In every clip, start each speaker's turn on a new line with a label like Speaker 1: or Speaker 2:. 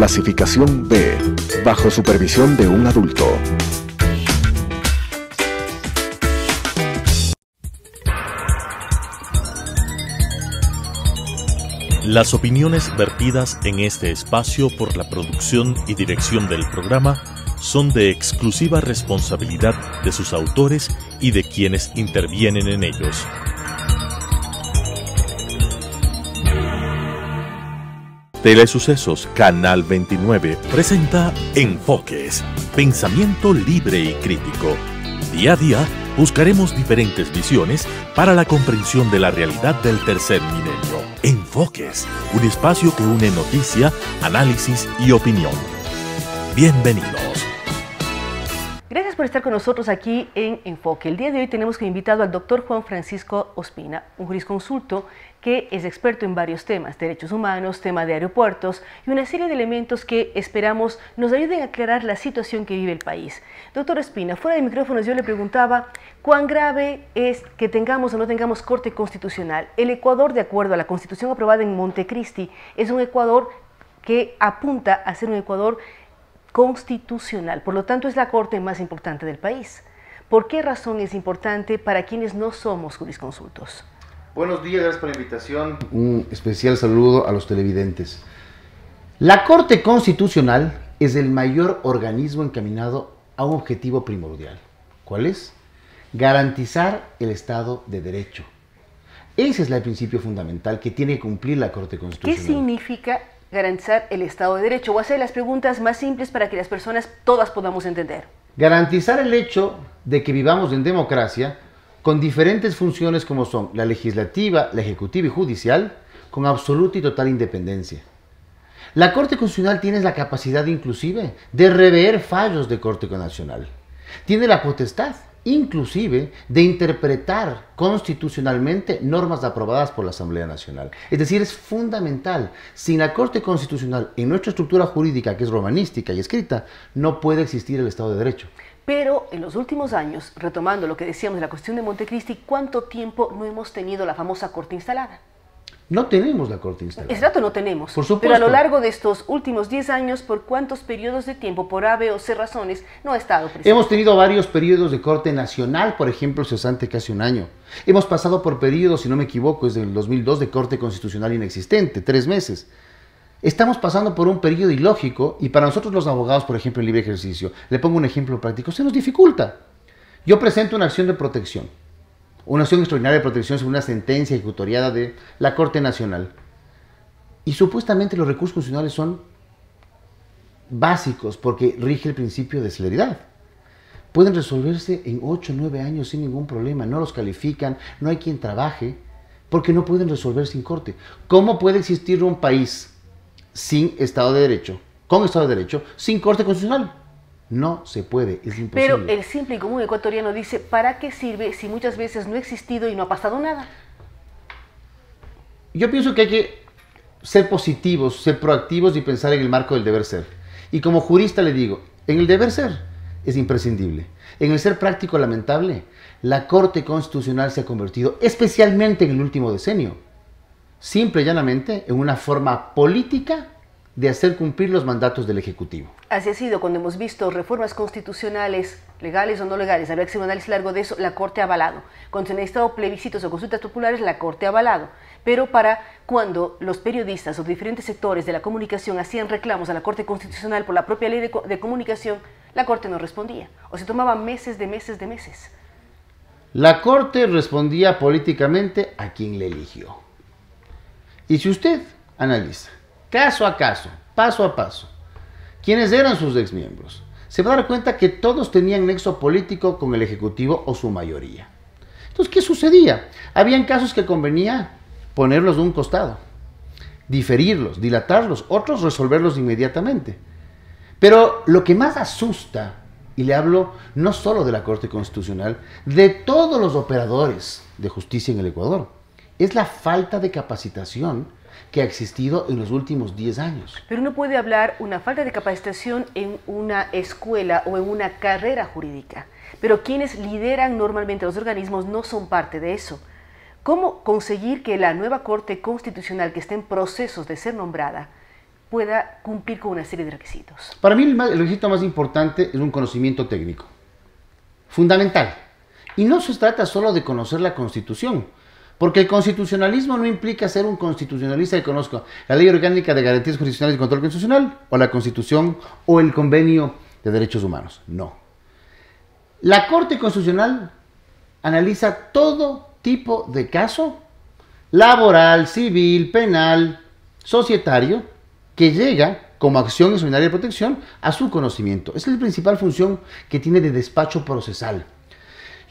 Speaker 1: Clasificación B, bajo supervisión de un adulto.
Speaker 2: Las opiniones vertidas en este espacio por la producción y dirección del programa son de exclusiva responsabilidad de sus autores y de quienes intervienen en ellos. Telesucesos Canal 29 presenta Enfoques, pensamiento libre y crítico. Día a día buscaremos diferentes visiones para la comprensión de la realidad del tercer milenio. Enfoques, un espacio que une noticia, análisis y opinión. Bienvenidos.
Speaker 3: Gracias por estar con nosotros aquí en Enfoque. El día de hoy tenemos como invitado al doctor Juan Francisco Ospina, un jurisconsulto que es experto en varios temas, derechos humanos, tema de aeropuertos y una serie de elementos que esperamos nos ayuden a aclarar la situación que vive el país. Doctor Ospina, fuera de micrófonos yo le preguntaba cuán grave es que tengamos o no tengamos Corte Constitucional. El Ecuador, de acuerdo a la Constitución aprobada en Montecristi, es un Ecuador que apunta a ser un Ecuador constitucional, por lo tanto es la corte más importante del país. ¿Por qué razón es importante para quienes no somos jurisconsultos?
Speaker 4: Buenos días, gracias por la invitación. Un especial saludo a los televidentes. La Corte Constitucional es el mayor organismo encaminado a un objetivo primordial. ¿Cuál es? Garantizar el Estado de Derecho. Ese es el principio fundamental que tiene que cumplir la Corte Constitucional.
Speaker 3: ¿Qué significa garantizar el Estado de Derecho? Voy a hacer las preguntas más simples para que las personas todas podamos entender.
Speaker 4: Garantizar el hecho de que vivamos en democracia con diferentes funciones como son la legislativa, la ejecutiva y judicial, con absoluta y total independencia. La Corte Constitucional tiene la capacidad inclusive de rever fallos de Corte Nacional. Tiene la potestad inclusive de interpretar constitucionalmente normas aprobadas por la Asamblea Nacional. Es decir, es fundamental. Sin la Corte Constitucional en nuestra estructura jurídica, que es romanística y escrita, no puede existir el Estado de Derecho.
Speaker 3: Pero en los últimos años, retomando lo que decíamos de la cuestión de Montecristi, ¿cuánto tiempo no hemos tenido la famosa Corte instalada?
Speaker 4: No tenemos la Corte instalada.
Speaker 3: Es rato no tenemos.
Speaker 4: Por supuesto.
Speaker 3: Pero a lo largo de estos últimos 10 años, ¿por cuántos periodos de tiempo, por A, B o C razones, no ha estado presente?
Speaker 4: Hemos tenido varios periodos de Corte Nacional, por ejemplo, cesante casi un año. Hemos pasado por periodos, si no me equivoco, desde el 2002 de Corte Constitucional inexistente, 3 meses. Estamos pasando por un periodo ilógico y para nosotros los abogados, por ejemplo, en libre ejercicio, le pongo un ejemplo práctico, se nos dificulta. Yo presento una acción de protección, una acción extraordinaria de protección sobre una sentencia ejecutoriada de la Corte Nacional. Y supuestamente los recursos constitucionales son básicos porque rige el principio de celeridad. Pueden resolverse en 8 o 9 años sin ningún problema, no los califican, no hay quien trabaje, porque no pueden resolver sin corte. ¿Cómo puede existir un país sin Estado de Derecho, con Estado de Derecho, sin Corte Constitucional? No se puede, es imposible.
Speaker 3: Pero el simple y común ecuatoriano dice, ¿para qué sirve si muchas veces no ha existido y no ha pasado nada?
Speaker 4: Yo pienso que hay que ser positivos, ser proactivos y pensar en el marco del deber ser. Y como jurista le digo, en el deber ser es imprescindible. En el ser práctico lamentable, la Corte Constitucional se ha convertido, especialmente en el último decenio, simple y llanamente en una forma política de hacer cumplir los mandatos del Ejecutivo.
Speaker 3: Así ha sido cuando hemos visto reformas constitucionales, legales o no legales, habría que hacer un análisis largo de eso, la Corte ha avalado. Cuando se han necesitado plebiscitos o consultas populares, la Corte ha avalado. Pero para cuando los periodistas o diferentes sectores de la comunicación hacían reclamos a la Corte Constitucional por la propia ley de comunicación, la Corte no respondía. O se tomaba meses de meses de meses.
Speaker 4: La Corte respondía políticamente a quien le eligió. Y si usted analiza caso a caso, paso a paso, quiénes eran sus exmiembros, se va a dar cuenta que todos tenían nexo político con el Ejecutivo o su mayoría. Entonces, ¿qué sucedía? Habían casos que convenía ponerlos de un costado, diferirlos, dilatarlos, otros resolverlos inmediatamente. Pero lo que más asusta, y le hablo no solo de la Corte Constitucional, de todos los operadores de justicia en el Ecuador, es la falta de capacitación que ha existido en los últimos 10 años.
Speaker 3: Pero uno puede hablar una falta de capacitación en una escuela o en una carrera jurídica, pero quienes lideran normalmente los organismos no son parte de eso. ¿Cómo conseguir que la nueva Corte Constitucional, que está en procesos de ser nombrada, pueda cumplir con una serie de requisitos?
Speaker 4: Para mí el requisito más importante es un conocimiento técnico, fundamental. Y no se trata solo de conocer la Constitución, porque el constitucionalismo no implica ser un constitucionalista que conozca la Ley Orgánica de Garantías Constitucionales y Control Constitucional, o la Constitución, o el Convenio de Derechos Humanos. No. La Corte Constitucional analiza todo tipo de caso, laboral, civil, penal, societario, que llega como acción extraordinaria de protección a su conocimiento. Esa es la principal función que tiene de despacho procesal.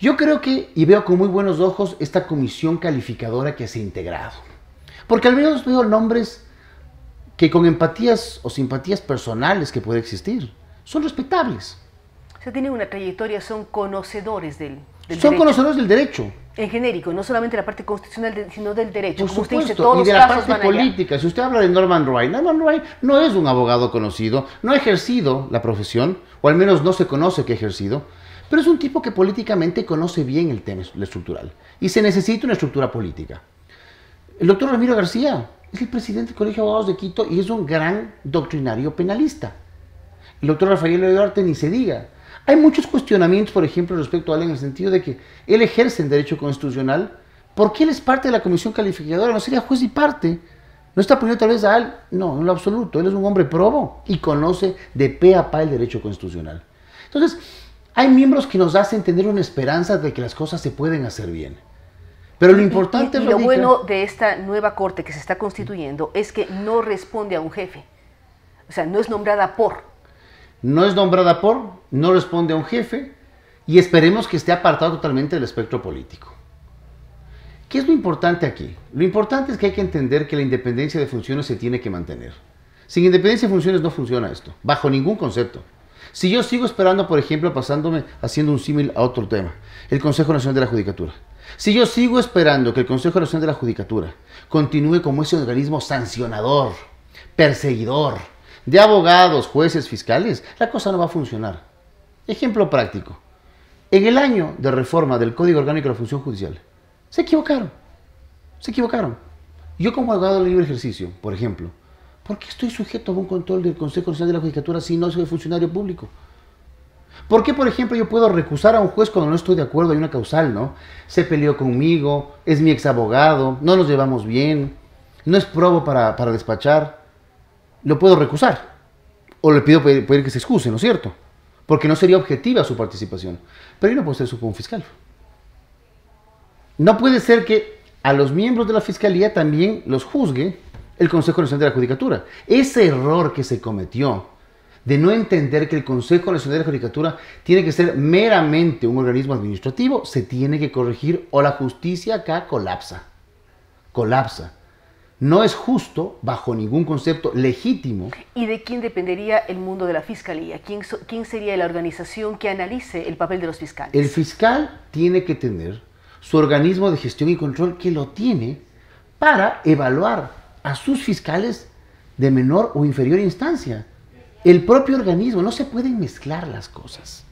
Speaker 4: Yo creo que, y veo con muy buenos ojos, esta comisión calificadora que se ha integrado. Porque al menos veo nombres que con empatías o simpatías personales que puede existir, son respetables.
Speaker 3: O sea, tienen una trayectoria, son conocedores del
Speaker 4: derecho. Conocedores del derecho.
Speaker 3: En genérico, no solamente la parte constitucional, sino del derecho.
Speaker 4: Por
Speaker 3: como
Speaker 4: supuesto,
Speaker 3: usted dice, todos
Speaker 4: y de
Speaker 3: los
Speaker 4: la
Speaker 3: casos
Speaker 4: parte
Speaker 3: van allá.
Speaker 4: política. Si usted habla de Norman Wright no es un abogado conocido, no ha ejercido la profesión, o al menos no se conoce que ha ejercido, pero es un tipo que políticamente conoce bien el tema estructural. Y se necesita una estructura política. El doctor Ramiro García es el presidente del Colegio de Abogados de Quito y es un gran doctrinario penalista. El doctor Rafael Duarte ni se diga. Hay muchos cuestionamientos, por ejemplo, respecto a él en el sentido de que él ejerce el derecho constitucional. ¿Por qué él es parte de la comisión calificadora? ¿No sería juez y parte? ¿No está poniendo tal vez a él? No, en lo absoluto. Él es un hombre probo y conoce de pe a pa el derecho constitucional. Entonces, hay miembros que nos hacen tener una esperanza de que las cosas se pueden hacer bien. Pero lo importante
Speaker 3: y lo bueno de esta nueva corte que se está constituyendo es que no responde a un jefe. O sea, no es nombrada por.
Speaker 4: No es nombrada por, no responde a un jefe y esperemos que esté apartado totalmente del espectro político. ¿Qué es lo importante aquí? Lo importante es que hay que entender que la independencia de funciones se tiene que mantener. Sin independencia de funciones no funciona esto, bajo ningún concepto. Si yo sigo esperando, por ejemplo, haciendo un símil a otro tema, el Consejo Nacional de la Judicatura. Si yo sigo esperando que el Consejo Nacional de la Judicatura continúe como ese organismo sancionador, perseguidor, de abogados, jueces, fiscales, la cosa no va a funcionar. Ejemplo práctico. En el año de reforma del Código Orgánico de la Función Judicial, se equivocaron. Se equivocaron. Yo como abogado de libre ejercicio, por ejemplo, ¿por qué estoy sujeto a un control del Consejo Nacional de la Judicatura si no soy funcionario público? ¿Por qué, por ejemplo, yo puedo recusar a un juez cuando no estoy de acuerdo? Hay una causal, ¿no? Se peleó conmigo, es mi exabogado, no nos llevamos bien, no es probo para despachar. Lo puedo recusar. O le pido pedir que se excuse, ¿no es cierto? Porque no sería objetiva su participación. Pero yo no puedo hacer eso con un fiscal. No puede ser que a los miembros de la Fiscalía también los juzgue el Consejo Nacional de la Judicatura. Ese error que se cometió de no entender que el Consejo Nacional de la Judicatura tiene que ser meramente un organismo administrativo, se tiene que corregir o la justicia acá colapsa. Colapsa. No es justo, bajo ningún concepto legítimo.
Speaker 3: ¿Y de quién dependería el mundo de la Fiscalía? ¿Quién sería la organización que analice el papel de los fiscales?
Speaker 4: El fiscal tiene que tener su organismo de gestión y control que lo tiene para evaluar a sus fiscales de menor o inferior instancia. El propio organismo, no se pueden mezclar las cosas.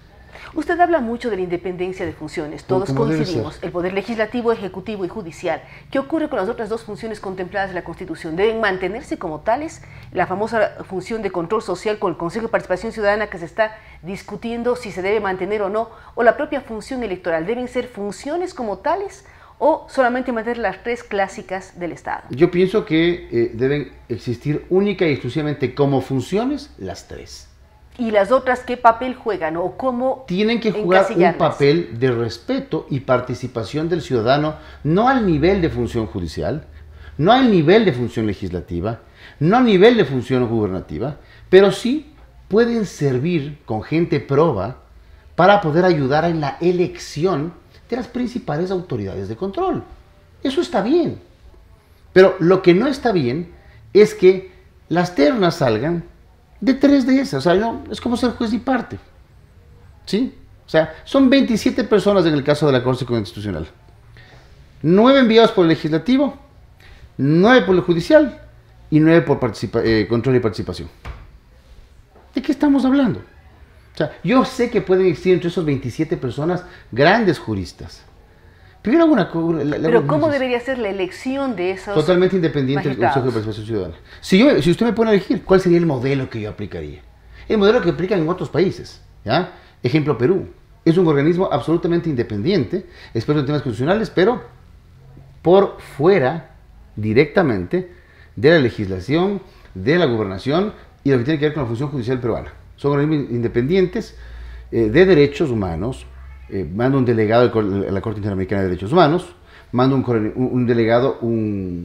Speaker 3: Usted habla mucho de la independencia de funciones, todos coincidimos, el poder legislativo, ejecutivo y judicial. ¿Qué ocurre con las otras dos funciones contempladas en la Constitución? ¿Deben mantenerse como tales? La famosa función de control social con el Consejo de Participación Ciudadana que se está discutiendo si se debe mantener o no, o la propia función electoral, ¿deben ser funciones como tales o solamente mantener las tres clásicas del Estado?
Speaker 4: Yo pienso que deben existir única y exclusivamente como funciones las tres.
Speaker 3: ¿Y las otras qué papel juegan o cómo
Speaker 4: tienen que jugar un papel de respeto y participación del ciudadano, no al nivel de función judicial, no al nivel de función legislativa, no al nivel de función gubernativa, pero sí pueden servir con gente proba para poder ayudar en la elección de las principales autoridades de control. Eso está bien. Pero lo que no está bien es que las ternas salgan de tres de esas. O sea, no, es como ser juez y parte. ¿Sí? O sea, son 27 personas en el caso de la Corte Constitucional. 9 enviados por el Legislativo, 9 por el Judicial y 9 por control y participación. ¿De qué estamos hablando? O sea, yo sé que pueden existir entre esos 27 personas grandes juristas, Primero
Speaker 3: Pero ¿cómo debería ser la elección de esos
Speaker 4: totalmente independiente del Consejo de Participación Ciudadana. Si usted me pone a elegir, ¿cuál sería el modelo que yo aplicaría? El modelo que aplican en otros países, ¿ya? Ejemplo, Perú. Es un organismo absolutamente independiente, experto en temas constitucionales, pero por fuera, directamente, de la legislación, de la gobernación y lo que tiene que ver con la función judicial peruana. Son organismos independientes de derechos humanos. Manda un delegado a la Corte Interamericana de Derechos Humanos, manda un delegado,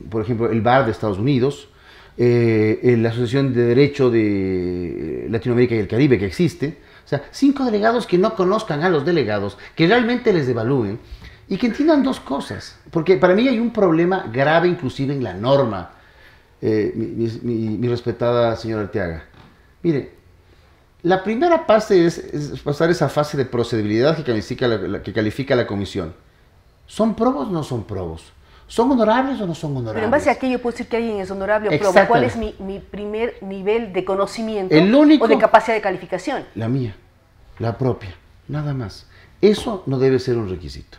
Speaker 4: por ejemplo, el BAR de Estados Unidos, la Asociación de Derecho de Latinoamérica y el Caribe que existe. O sea, 5 delegados que no conozcan a los delegados, que realmente les evalúen y que entiendan dos cosas. Porque para mí hay un problema grave inclusive en la norma, mi respetada señora Arteaga. Mire, la primera fase es pasar esa fase de procedibilidad que califica la comisión. ¿Son probos o no son probos? ¿Son honorables o no son honorables?
Speaker 3: Pero en base a qué yo puedo decir que alguien es honorable o probo. ¿Cuál es mi primer nivel de conocimiento o de capacidad de calificación?
Speaker 4: La mía, la propia, nada más. Eso no debe ser un requisito.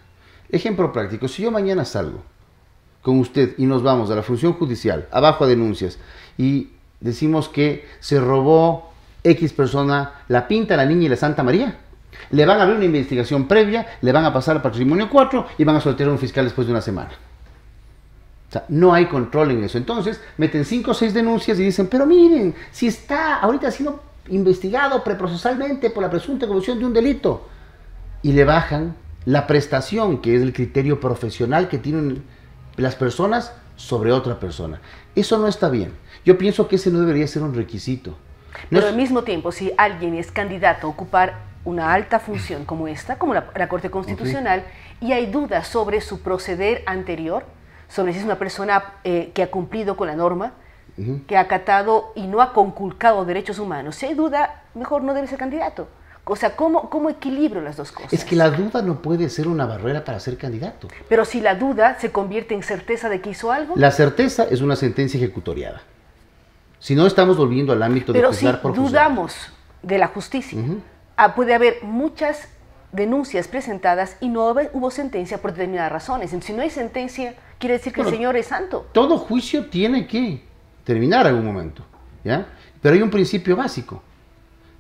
Speaker 4: Ejemplo práctico, si yo mañana salgo con usted y nos vamos a la función judicial, abajo a denuncias, y decimos que se robó X persona la Pinta, la Niña y la Santa María, le van a abrir una investigación previa, le van a pasar al patrimonio 4 y van a soltar a un fiscal después de una semana. O sea, no hay control en eso. Entonces, meten 5 o 6 denuncias y dicen, pero miren, si está ahorita siendo investigado preprocesalmente por la presunta comisión de un delito. Y le bajan la prestación, que es el criterio profesional que tienen las personas sobre otra persona. Eso no está bien. Yo pienso que ese no debería ser un requisito.
Speaker 3: Pero al mismo tiempo, si alguien es candidato a ocupar una alta función como esta, como la Corte Constitucional, y hay dudas sobre su proceder anterior, sobre si es una persona que ha cumplido con la norma, que ha acatado y no ha conculcado derechos humanos, si hay duda, mejor no debe ser candidato. O sea, ¿cómo equilibro las dos cosas?
Speaker 4: Es que la duda no puede ser una barrera para ser candidato.
Speaker 3: Pero si la duda se convierte en certeza de que hizo algo.
Speaker 4: La certeza es una sentencia ejecutoriada. Si no, estamos volviendo al ámbito de juzgar por juzgar.
Speaker 3: Pero si dudamos de la justicia, puede haber muchas denuncias presentadas y no hubo sentencia por determinadas razones. Si no hay sentencia, quiere decir que el Señor es santo.
Speaker 4: Todo juicio tiene que terminar en algún momento, ¿ya? Pero hay un principio básico.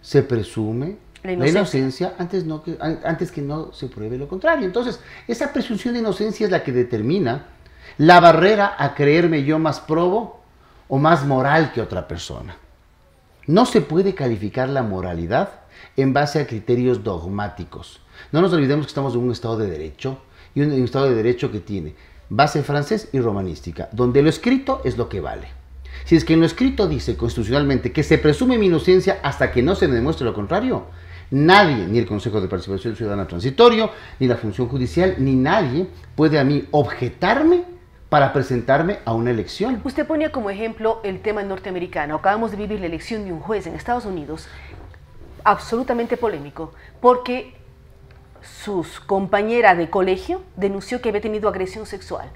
Speaker 4: Se presume la inocencia antes que no se pruebe lo contrario. Entonces, esa presunción de inocencia es la que determina la barrera a creerme yo más probo o más moral que otra persona. No se puede calificar la moralidad en base a criterios dogmáticos. No nos olvidemos que estamos en un Estado de Derecho, y un Estado de Derecho que tiene base francés y romanística, donde lo escrito es lo que vale. Si es que en lo escrito dice constitucionalmente que se presume mi inocencia hasta que no se me demuestre lo contrario, nadie, ni el Consejo de Participación Ciudadana Transitorio, ni la función judicial, ni nadie puede a mí objetarme para presentarme a una elección.
Speaker 3: Usted ponía como ejemplo el tema norteamericano. Acabamos de vivir la elección de un juez en Estados Unidos, absolutamente polémico, porque su compañera de colegio denunció que había tenido agresión sexual.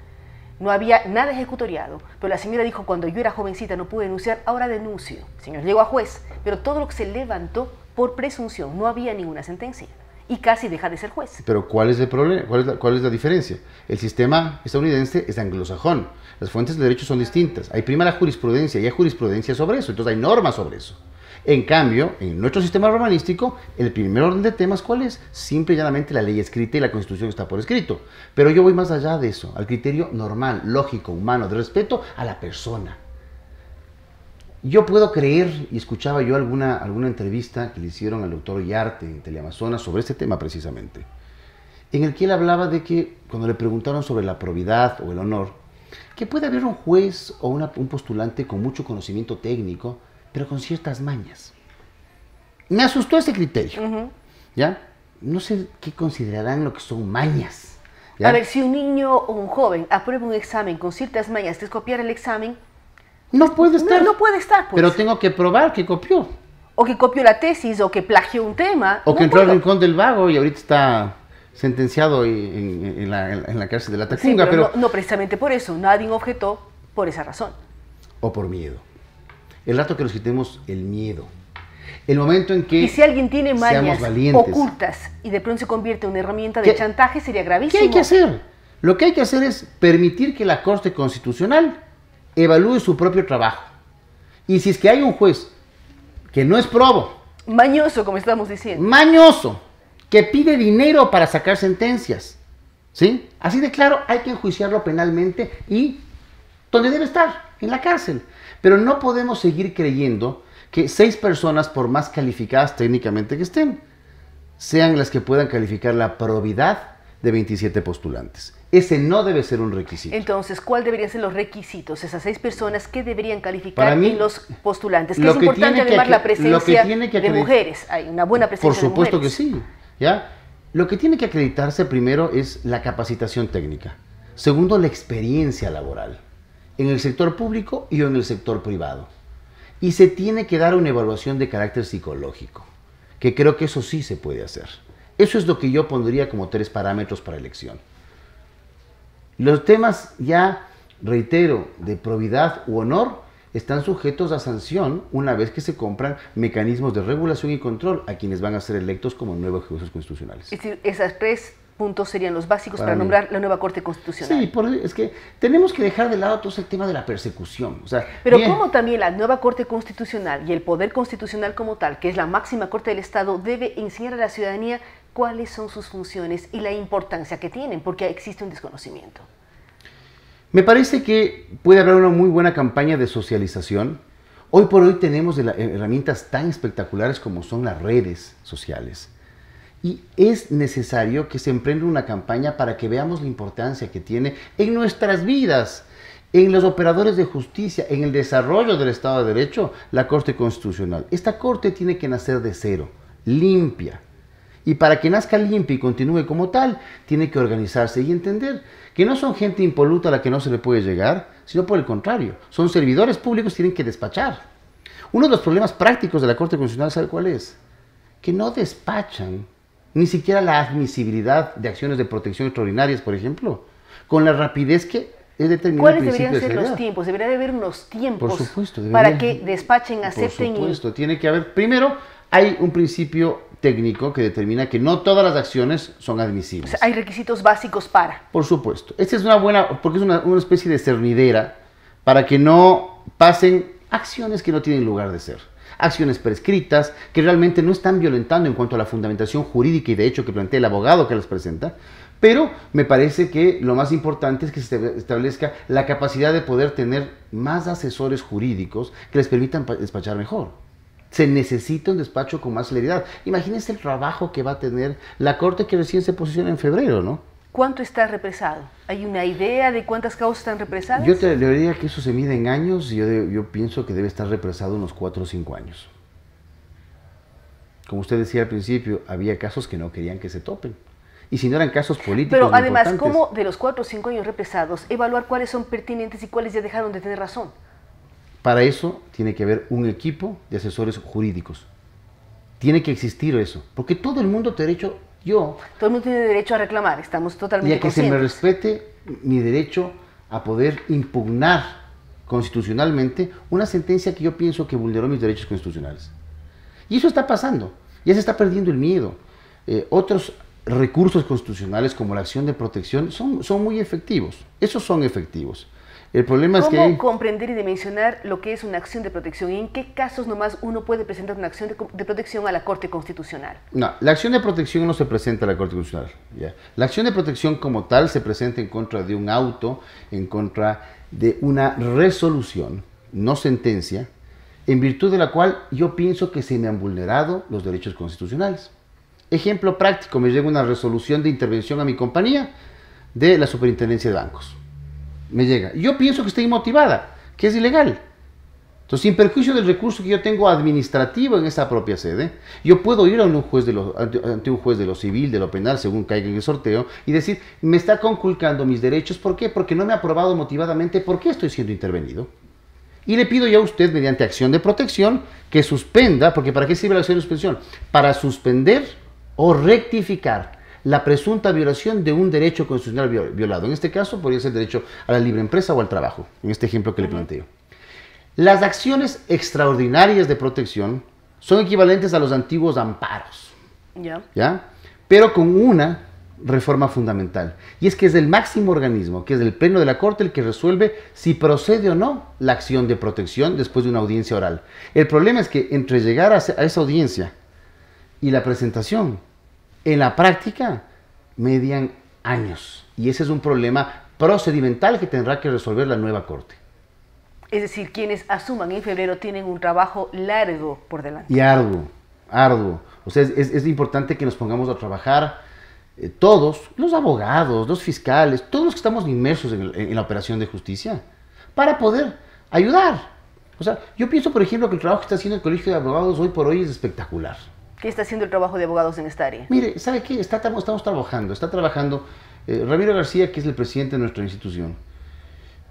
Speaker 3: No había nada ejecutoriado, pero la señora dijo, cuando yo era jovencita no pude denunciar, ahora denuncio. El señor llegó a juez, pero todo lo que se levantó por presunción, no había ninguna sentencia. Y casi deja de ser juez.
Speaker 4: Pero ¿cuál es el problema? ¿Cuál es la diferencia? El sistema estadounidense es anglosajón. Las fuentes de derecho son distintas. Ahí prima la jurisprudencia y hay jurisprudencia sobre eso. Entonces hay normas sobre eso. En cambio, en nuestro sistema romanístico, el primer orden de temas, ¿cuál es? Simple y llanamente la ley escrita y la Constitución está por escrito. Pero yo voy más allá de eso, al criterio normal, lógico, humano, de respeto a la persona. Yo puedo creer, y escuchaba yo alguna entrevista que le hicieron al doctor Yarte en Teleamazonas sobre este tema precisamente, en el que él hablaba de que, cuando le preguntaron sobre la probidad o el honor, que puede haber un juez o un postulante con mucho conocimiento técnico, pero con ciertas mañas. Me asustó ese criterio, ¿ya? No sé qué considerarán lo que son mañas, ¿ya?
Speaker 3: A ver, si un niño o un joven aprueba un examen con ciertas mañas, que es copiar el examen,
Speaker 4: no puede estar.
Speaker 3: No puede estar, pues.
Speaker 4: Pero tengo que probar que copió.
Speaker 3: O que copió la tesis, o que plagió un tema.
Speaker 4: O que entró al rincón del vago y ahorita está sentenciado en la cárcel de la Tacunga.
Speaker 3: Sí, pero no precisamente por eso. Nadie objetó por esa razón.
Speaker 4: O por miedo. El rato que nos quitemos el miedo. El momento en que
Speaker 3: y si alguien tiene mañas ocultas y de pronto se convierte en una herramienta de chantaje, sería gravísimo.
Speaker 4: ¿Qué hay que hacer? Lo que hay que hacer es permitir que la Corte Constitucional evalúe su propio trabajo. Y si es que hay un juez que no es probo,
Speaker 3: mañoso, como estamos diciendo,
Speaker 4: mañoso, que pide dinero para sacar sentencias, ¿sí? Así de claro, hay que enjuiciarlo penalmente y donde debe estar, en la cárcel. Pero no podemos seguir creyendo que 6 personas, por más calificadas técnicamente que estén, sean las que puedan calificar la probidad de 27 postulantes. Ese no debe ser un requisito.
Speaker 3: Entonces, ¿cuáles deberían ser los requisitos? Esas 6 personas que deberían calificar
Speaker 4: Para mí,
Speaker 3: en los postulantes. Que es importante además la presencia de mujeres. Hay una buena presencia de mujeres.
Speaker 4: Por supuesto que sí. ¿Ya? Lo que tiene que acreditarse primero es la capacitación técnica. Segundo, la experiencia laboral. En el sector público y en el sector privado. Y se tiene que dar una evaluación de carácter psicológico. Que creo que eso sí se puede hacer. Eso es lo que yo pondría como 3 parámetros para elección. Los temas ya, reitero, de probidad u honor, están sujetos a sanción una vez que se compran mecanismos de regulación y control a quienes van a ser electos como nuevos jueces constitucionales.
Speaker 3: Es decir, esos 3 puntos serían los básicos para nombrar la nueva Corte Constitucional.
Speaker 4: Sí, es que tenemos que dejar de lado todo ese tema de la persecución. O sea,
Speaker 3: pero como también la nueva Corte Constitucional y el Poder Constitucional como tal, que es la máxima Corte del Estado, debe enseñar a la ciudadanía cuáles son sus funciones y la importancia que tienen, porque existe un desconocimiento.
Speaker 4: Me parece que puede haber una muy buena campaña de socialización. Hoy por hoy tenemos herramientas tan espectaculares como son las redes sociales. Y es necesario que se emprenda una campaña para que veamos la importancia que tiene en nuestras vidas, en los operadores de justicia, en el desarrollo del Estado de Derecho, la Corte Constitucional. Esta Corte tiene que nacer de cero, limpia. Y para que nazca limpia y continúe como tal, tiene que organizarse y entender que no son gente impoluta a la que no se le puede llegar, sino por el contrario, son servidores públicos que tienen que despachar. Uno de los problemas prácticos de la Corte Constitucional, ¿sabe cuál es? Que no despachan ni siquiera la admisibilidad de acciones de protección extraordinarias, por ejemplo, con la rapidez que es determinada.
Speaker 3: ¿Cuáles deberían ser los tiempos? Debería de haber unos tiempos,
Speaker 4: por supuesto,
Speaker 3: para que despachen, acepten.
Speaker 4: Por supuesto, tiene que haber, primero, hay un principio técnico que determina que no todas las acciones son admisibles.
Speaker 3: O sea, hay requisitos básicos para.
Speaker 4: Por supuesto. Esta es una buena, porque es una especie de cernidera para que no pasen acciones que no tienen lugar de ser. Acciones prescritas que realmente no están violentando en cuanto a la fundamentación jurídica y de hecho que plantea el abogado que las presenta, pero me parece que lo más importante es que se establezca la capacidad de poder tener más asesores jurídicos que les permitan despachar mejor. Se necesita un despacho con más celeridad. Imagínense el trabajo que va a tener la Corte que recién se posiciona en febrero, ¿no?
Speaker 3: ¿Cuánto está represado? ¿Hay una idea de cuántas causas están represadas?
Speaker 4: Yo te diría que eso se mide en años y yo pienso que debe estar represado unos 4 o 5 años. Como usted decía al principio, había casos que no querían que se topen. Y si no eran casos políticos.
Speaker 3: Pero además, ¿cómo de los 4 o 5 años represados evaluar cuáles son pertinentes y cuáles ya dejaron de tener razón?
Speaker 4: Para eso tiene que haber un equipo de asesores jurídicos. Tiene que existir eso. Porque todo el mundo tiene derecho, todo
Speaker 3: el mundo tiene derecho a reclamar, estamos totalmente conscientes.
Speaker 4: Y a que se me respete mi derecho a poder impugnar constitucionalmente una sentencia que yo pienso que vulneró mis derechos constitucionales. Y eso está pasando. Ya se está perdiendo el miedo. Otros recursos constitucionales como la acción de protección son muy efectivos. Esos son efectivos. El problema es que...
Speaker 3: ¿Cómo comprender y dimensionar lo que es una acción de protección? ¿Y en qué casos nomás uno puede presentar una acción de protección a la Corte Constitucional?
Speaker 4: No, la acción de protección no se presenta a la Corte Constitucional. ¿Ya? La acción de protección como tal se presenta en contra de un auto, en contra de una resolución, no sentencia, en virtud de la cual yo pienso que se me han vulnerado los derechos constitucionales. Ejemplo práctico, me llega una resolución de intervención a mi compañía de la Superintendencia de Bancos. Me llega. Yo pienso que está inmotivada, que es ilegal. Entonces, sin perjuicio del recurso que yo tengo administrativo en esa propia sede, yo puedo ir ante un juez de lo civil, de lo penal, según caiga en el sorteo, y decir, me está conculcando mis derechos. ¿Por qué? Porque no me ha aprobado motivadamente por qué estoy siendo intervenido. Y le pido yo a usted, mediante acción de protección, que suspenda, porque ¿para qué sirve la acción de suspensión? Para suspender o rectificar la presunta violación de un derecho constitucional violado. En este caso podría ser el derecho a la libre empresa o al trabajo, en este ejemplo que le planteo. Las acciones extraordinarias de protección son equivalentes a los antiguos amparos. ¿Ya? Pero con una reforma fundamental. Y es que es el máximo organismo, que es el Pleno de la Corte, el que resuelve si procede o no la acción de protección después de una audiencia oral. El problema es que entre llegar a esa audiencia y la presentación, en la práctica, median años. Y ese es un problema procedimental que tendrá que resolver la nueva Corte.
Speaker 3: Es decir, quienes asuman en febrero tienen un trabajo largo por delante.
Speaker 4: Y arduo. O sea, es importante que nos pongamos a trabajar todos, los abogados, los fiscales, todos los que estamos inmersos en la operación de justicia, para poder ayudar. O sea, yo pienso, por ejemplo, que el trabajo que está haciendo el Colegio de Abogados hoy por hoy es espectacular.
Speaker 3: ¿Qué está haciendo el trabajo de abogados en esta área?
Speaker 4: Mire, ¿sabe qué? Estamos trabajando, Ramiro García, que es el presidente de nuestra institución,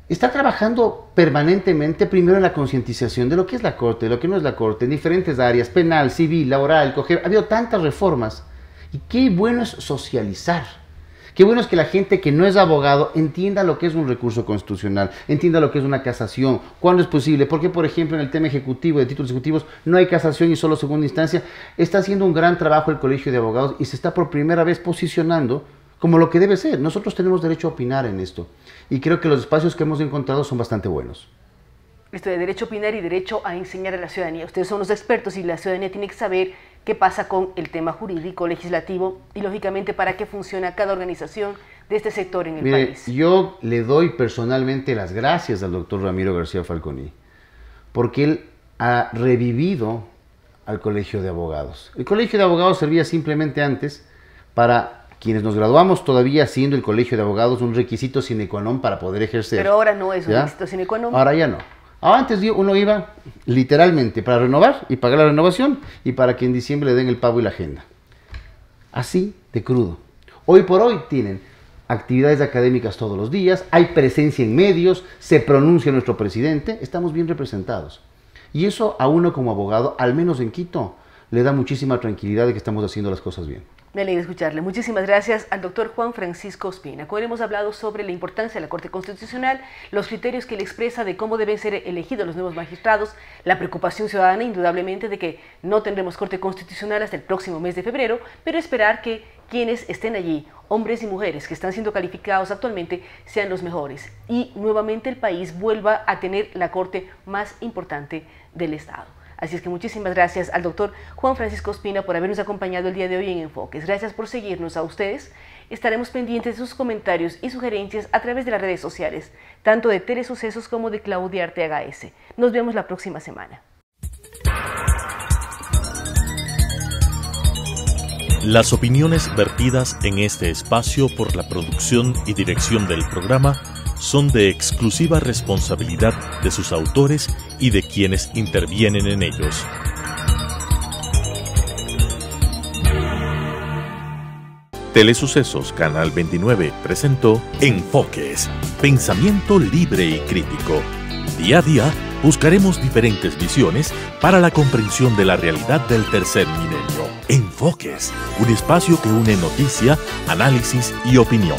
Speaker 4: está trabajando permanentemente primero en la concientización de lo que es la Corte, de lo que no es la Corte, en diferentes áreas, penal, civil, laboral, COGEB. Ha habido tantas reformas y qué bueno es socializar. Qué bueno es que la gente que no es abogado entienda lo que es un recurso constitucional, entienda lo que es una casación, cuándo es posible, porque por ejemplo en el tema ejecutivo, de títulos ejecutivos, no hay casación y solo segunda instancia. Está haciendo un gran trabajo el Colegio de Abogados y se está por primera vez posicionando como lo que debe ser. Nosotros tenemos derecho a opinar en esto y creo que los espacios que hemos encontrado son bastante buenos.
Speaker 3: Esto de derecho a opinar y derecho a enseñar a la ciudadanía. Ustedes son los expertos y la ciudadanía tiene que saber qué pasa con el tema jurídico, legislativo y lógicamente para qué funciona cada organización de este sector en el país.
Speaker 4: Yo le doy personalmente las gracias al doctor Ramiro García Falconi porque él ha revivido al Colegio de Abogados. El Colegio de Abogados servía simplemente antes para quienes nos graduamos todavía siendo el Colegio de Abogados un requisito sine qua non para poder ejercer.
Speaker 3: Pero ahora no es un requisito sine qua non.
Speaker 4: Ahora ya no. Antes uno iba literalmente para renovar y pagar la renovación y para que en diciembre le den el pavo y la agenda. Así de crudo. Hoy por hoy tienen actividades académicas todos los días, hay presencia en medios, se pronuncia nuestro presidente, estamos bien representados. Y eso a uno como abogado, al menos en Quito, le da muchísima tranquilidad de que estamos haciendo las cosas bien.
Speaker 3: Me alegra escucharle. Muchísimas gracias al doctor Juan Francisco Ospina. Hoy hemos hablado sobre la importancia de la Corte Constitucional, los criterios que él expresa de cómo deben ser elegidos los nuevos magistrados, la preocupación ciudadana indudablemente de que no tendremos Corte Constitucional hasta el próximo mes de febrero, pero esperar que quienes estén allí, hombres y mujeres que están siendo calificados actualmente, sean los mejores y nuevamente el país vuelva a tener la Corte más importante del Estado. Así es que muchísimas gracias al doctor Juan Francisco Ospina por habernos acompañado el día de hoy en Enfoques. Gracias por seguirnos a ustedes. Estaremos pendientes de sus comentarios y sugerencias a través de las redes sociales, tanto de Telesucesos como de Claudia Arteaga S. Nos vemos la próxima semana.
Speaker 2: Las opiniones vertidas en este espacio por la producción y dirección del programa son de exclusiva responsabilidad de sus autores y de quienes intervienen en ellos. Telesucesos Canal 29 presentó Enfoques, pensamiento libre y crítico. Día a día buscaremos diferentes visiones para la comprensión de la realidad del tercer milenio. Enfoques, un espacio que une noticia, análisis y opinión.